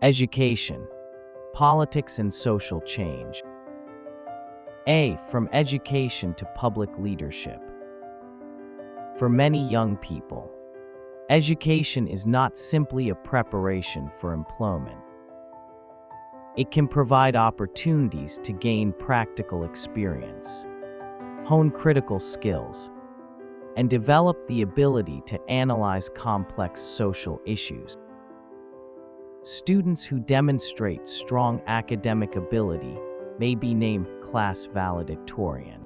Education, politics and social change. A. From education to public leadership. For many young people, education is not simply a preparation for employment. It can provide opportunities to gain practical experience, hone critical skills, and develop the ability to analyze complex social issues. Students who demonstrate strong academic ability may be named class valedictorian,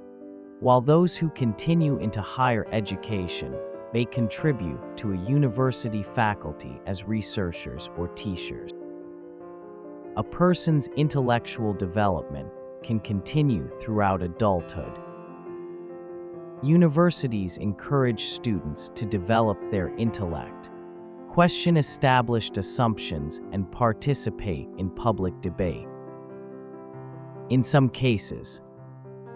while those who continue into higher education may contribute to a university faculty as researchers or teachers. A person's intellectual development can continue throughout adulthood. Universities encourage students to develop their intellect, question established assumptions, and participate in public debate. In some cases,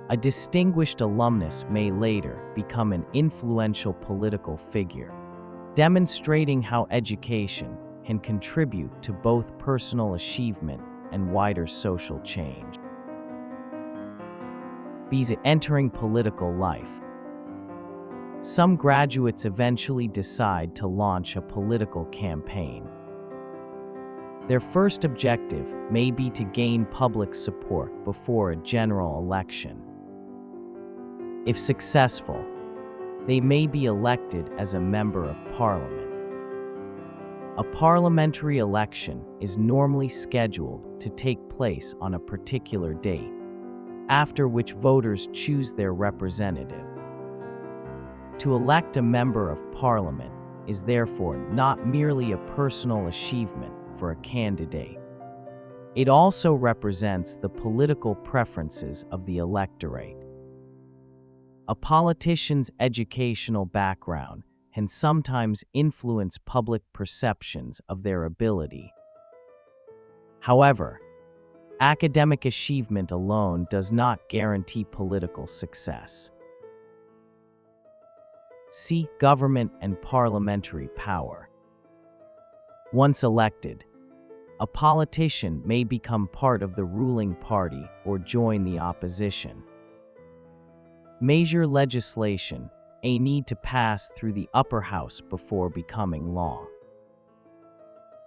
a distinguished alumnus may later become an influential political figure, demonstrating how education can contribute to both personal achievement and wider social change. B. Entering political life. Some graduates eventually decide to launch a political campaign. Their first objective may be to gain public support before a general election. If successful, they may be elected as a member of parliament. A parliamentary election is normally scheduled to take place on a particular date, after which voters choose their representative. To elect a member of parliament is therefore not merely a personal achievement for a candidate. It also represents the political preferences of the electorate. A politician's educational background can sometimes influence public perceptions of their ability. However, academic achievement alone does not guarantee political success. C. Government and parliamentary power. Once elected, a politician may become part of the ruling party or join the opposition. Major legislation may need to pass through the upper house before becoming law.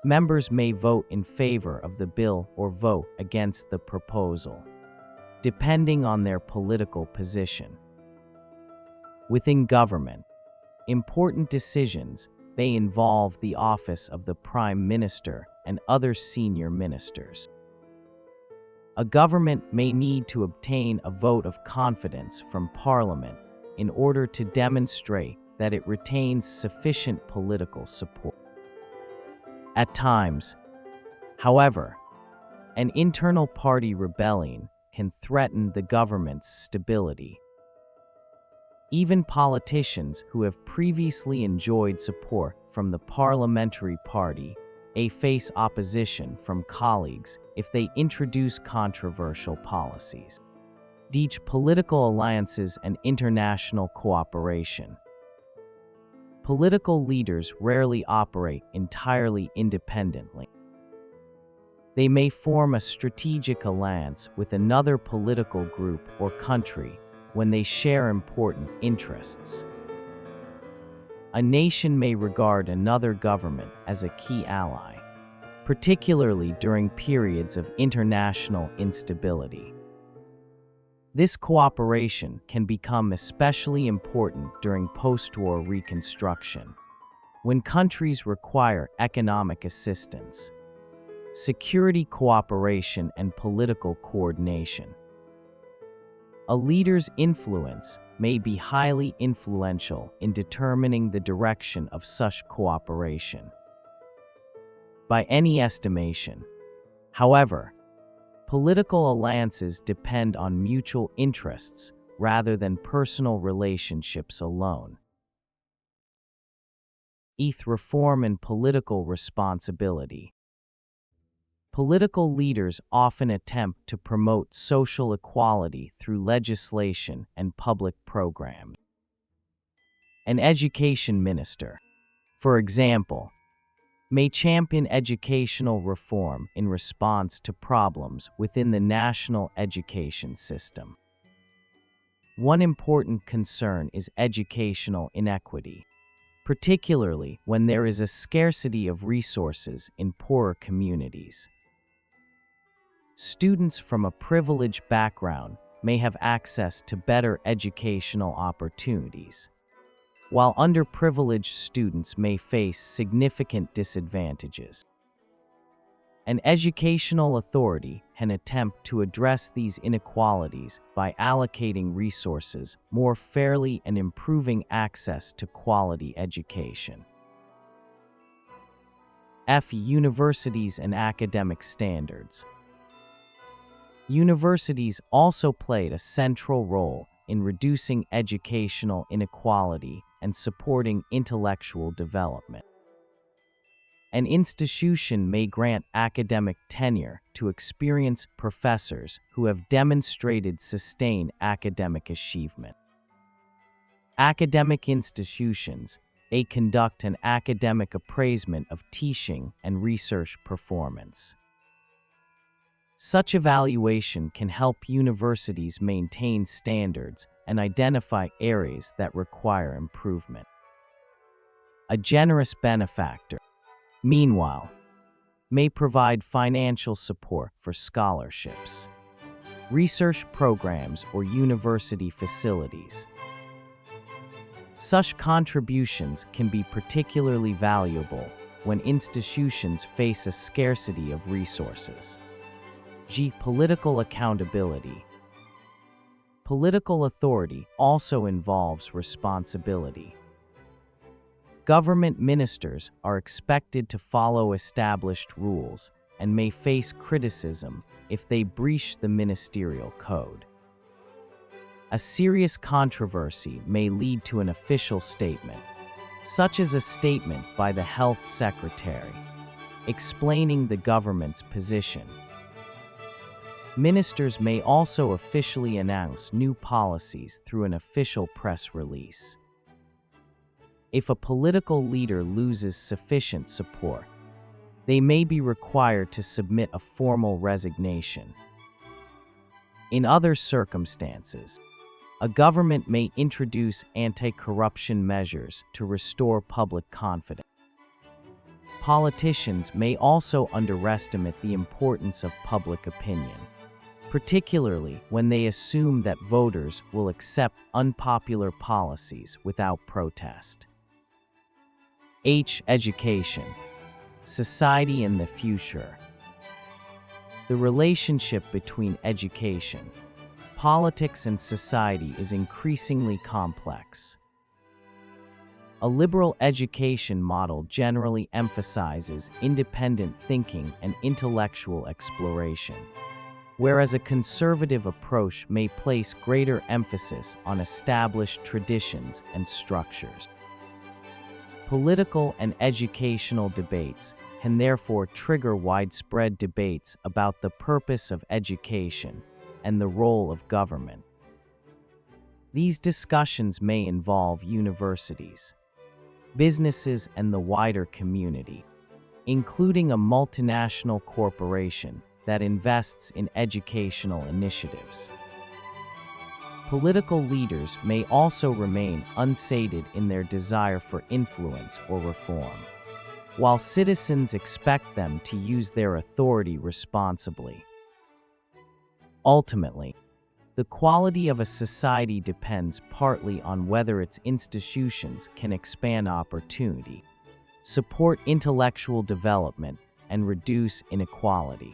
Members may vote in favor of the bill or vote against the proposal, depending on their political position. Within government, important decisions may involve the office of the Prime Minister and other senior ministers. A government may need to obtain a vote of confidence from Parliament in order to demonstrate that it retains sufficient political support. At times, however, an internal party rebellion can threaten the government's stability. Even politicians who have previously enjoyed support from the parliamentary party may face opposition from colleagues if they introduce controversial policies. D. Political alliances and international cooperation. Political leaders rarely operate entirely independently. They may form a strategic alliance with another political group or country when they share important interests. A nation may regard another government as a key ally, particularly during periods of international instability. This cooperation can become especially important during post-war reconstruction, when countries require economic assistance, security cooperation, and political coordination. A leader's influence may be highly influential in determining the direction of such cooperation. By any estimation, however, political alliances depend on mutual interests rather than personal relationships alone. Reform and political responsibility. Political leaders often attempt to promote social equality through legislation and public programs. An education minister, for example, may champion educational reform in response to problems within the national education system. One important concern is educational inequity, particularly when there is a scarcity of resources in poorer communities. Students from a privileged background may have access to better educational opportunities, while underprivileged students may face significant disadvantages. An educational authority can attempt to address these inequalities by allocating resources more fairly and improving access to quality education. Universities and academic standards. Universities also played a central role in reducing educational inequality and supporting intellectual development. An institution may grant academic tenure to experienced professors who have demonstrated sustained academic achievement. Academic institutions may conduct an academic appraisement of teaching and research performance. Such evaluation can help universities maintain standards and identify areas that require improvement. A generous benefactor, meanwhile, may provide financial support for scholarships, research programs, or university facilities. Such contributions can be particularly valuable when institutions face a scarcity of resources. Political accountability. Political authority also involves responsibility. Government ministers are expected to follow established rules and may face criticism if they breach the ministerial code. A serious controversy may lead to an official statement, such as a statement by the health secretary, explaining the government's position. Ministers may also officially announce new policies through an official press release. If a political leader loses sufficient support, they may be required to submit a formal resignation. In other circumstances, a government may introduce anti-corruption measures to restore public confidence. Politicians may also underestimate the importance of public opinion, particularly when they assume that voters will accept unpopular policies without protest. Education, society and the future. The relationship between education, politics and society is increasingly complex. A liberal education model generally emphasizes independent thinking and intellectual exploration, whereas a conservative approach may place greater emphasis on established traditions and structures. Political and educational debates can therefore trigger widespread debates about the purpose of education and the role of government. These discussions may involve universities, businesses, and the wider community, including a multinational corporation that invests in educational initiatives. Political leaders may also remain unsated in their desire for influence or reform, while citizens expect them to use their authority responsibly. Ultimately, the quality of a society depends partly on whether its institutions can expand opportunity, support intellectual development, and reduce inequality.